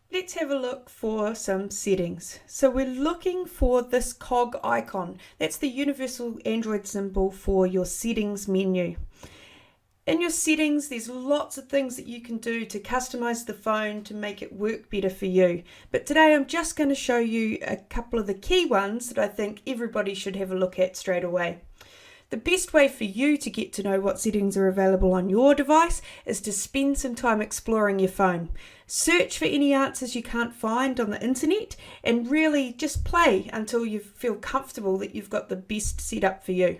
Let's have a look for some settings. So we're looking for this cog icon. That's the universal Android symbol for your settings menu. In your settings, there's lots of things that you can do to customize the phone to make it work better for you. But today I'm just going to show you a couple of the key ones that I think everybody should have a look at straight away. The best way for you to get to know what settings are available on your device is to spend some time exploring your phone. Search for any answers you can't find on the internet and really just play until you feel comfortable that you've got the best setup for you.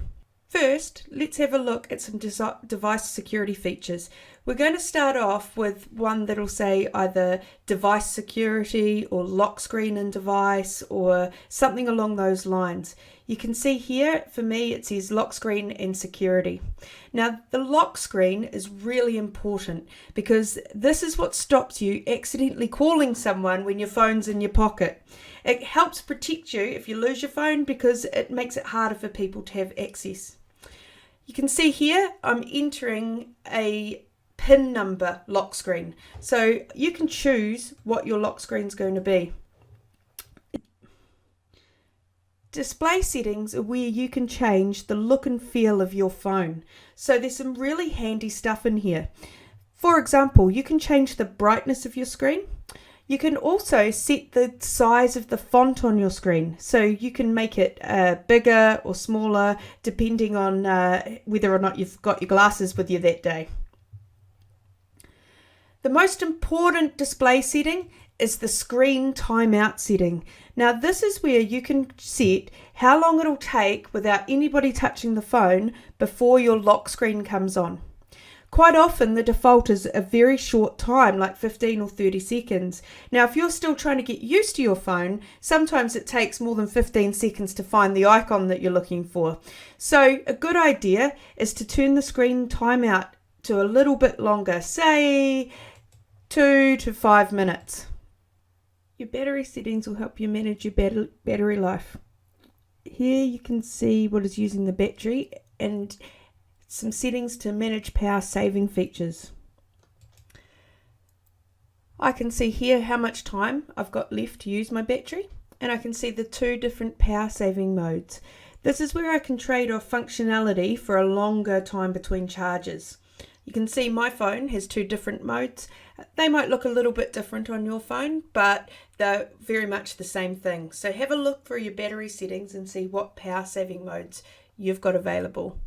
First, let's have a look at some device security features. We're going to start off with one that'll say either device security or lock screen in device or something along those lines. You can see here, for me, it says lock screen and security. Now, the lock screen is really important because this is what stops you accidentally calling someone when your phone's in your pocket. It helps protect you if you lose your phone because it makes it harder for people to have access. You can see here, I'm entering a PIN number lock screen. So you can choose what your lock screen is going to be. Display settings are where you can change the look and feel of your phone. So there's some really handy stuff in here. For example, you can change the brightness of your screen. You can also set the size of the font on your screen. So you can make it bigger or smaller depending on whether or not you've got your glasses with you that day. The most important display setting is the screen timeout setting. Now this is where you can set how long it'll take without anybody touching the phone before your lock screen comes on. Quite often the default is a very short time, like 15 or 30 seconds. Now if you're still trying to get used to your phone, sometimes it takes more than 15 seconds to find the icon that you're looking for. So a good idea is to turn the screen timeout to a little bit longer, say 2 to 5 minutes. Your battery settings will help you manage your battery life. Here you can see what is using the battery and some settings to manage power saving features. I can see here how much time I've got left to use my battery, and I can see the two different power saving modes. This is where I can trade off functionality for a longer time between charges. You can see my phone has two different modes. They might look a little bit different on your phone, but they're very much the same thing. So have a look through your battery settings and see what power saving modes you've got available.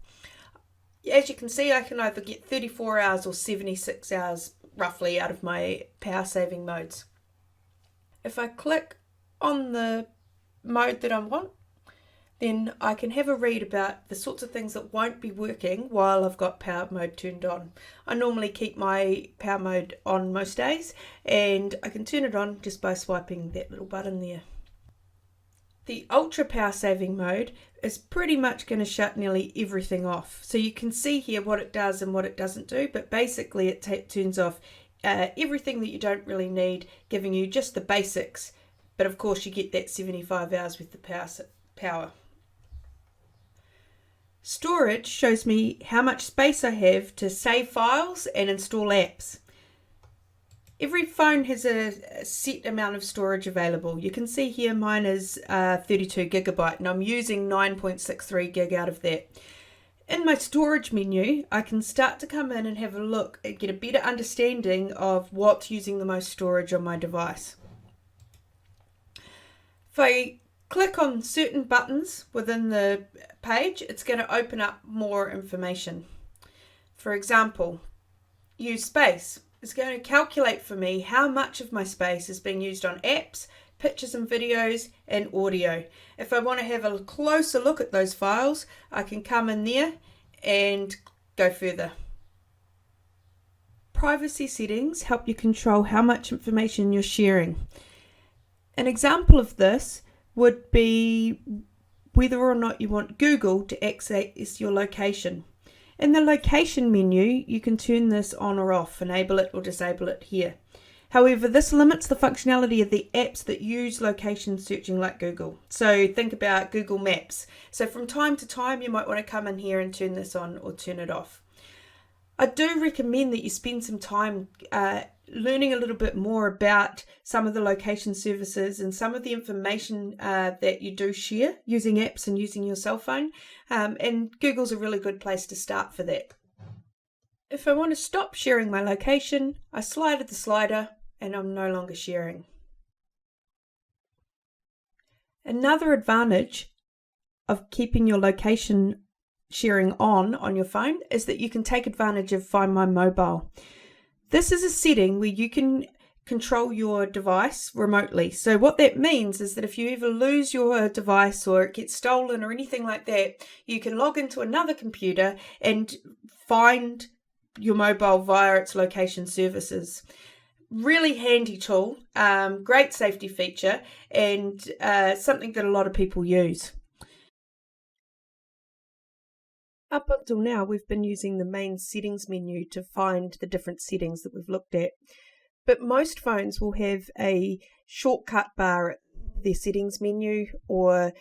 As you can see, I can either get 34 hours or 76 hours roughly out of my power saving modes. If I click on the mode that I want, then I can have a read about the sorts of things that won't be working while I've got power mode turned on. I normally keep my power mode on most days, and I can turn it on just by swiping that little button there. The ultra power saving mode is pretty much going to shut nearly everything off. So you can see here what it does and what it doesn't do, but basically it turns off everything that you don't really need, giving you just the basics. But of course you get that 75 hours with the power. Storage shows me how much space I have to save files and install apps. Every phone has a set amount of storage available. You can see here mine is 32 gigabyte and I'm using 9.63 gig out of that. In my storage menu, I can start to come in and have a look and get a better understanding of what's using the most storage on my device. If I click on certain buttons within the page, it's going to open up more information. For example, use space. It's going to calculate for me how much of my space is being used on apps, pictures and videos, and audio. If I want to have a closer look at those files, I can come in there and go further. Privacy settings help you control how much information you're sharing. An example of this would be whether or not you want Google to access your location. In the location menu, you can turn this on or off, enable it or disable it here. However, this limits the functionality of the apps that use location searching like Google. So think about Google Maps. So from time to time, you might want to come in here and turn this on or turn it off. I do recommend that you spend some time learning a little bit more about some of the location services and some of the information that you do share using apps and using your cell phone. And Google's a really good place to start for that. If I want to stop sharing my location, I slide the slider and I'm no longer sharing. Another advantage of keeping your location sharing on your phone is that you can take advantage of Find My Mobile. This is a setting where you can control your device remotely. So what that means is that if you ever lose your device or it gets stolen or anything like that, you can log into another computer and find your mobile via its location services. Really handy tool, great safety feature, and something that a lot of people use. Up until now, we've been using the main settings menu to find the different settings that we've looked at. But most phones will have a shortcut bar at their settings menu or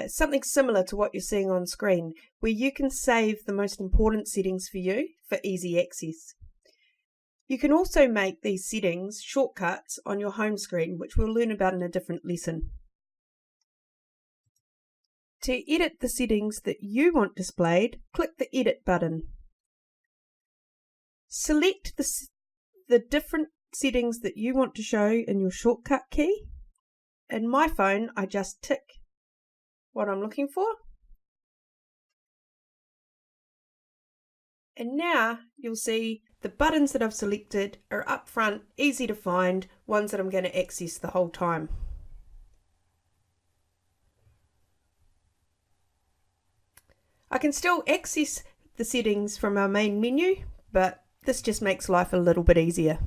something similar to what you're seeing on screen, where you can save the most important settings for you for easy access. You can also make these settings shortcuts on your home screen, which we'll learn about in a different lesson. To edit the settings that you want displayed, click the Edit button. Select the different settings that you want to show in your shortcut key. In my phone, I just tick what I'm looking for. And now you'll see the buttons that I've selected are up front, easy to find, ones that I'm going to access the whole time. I can still access the settings from our main menu, but this just makes life a little bit easier.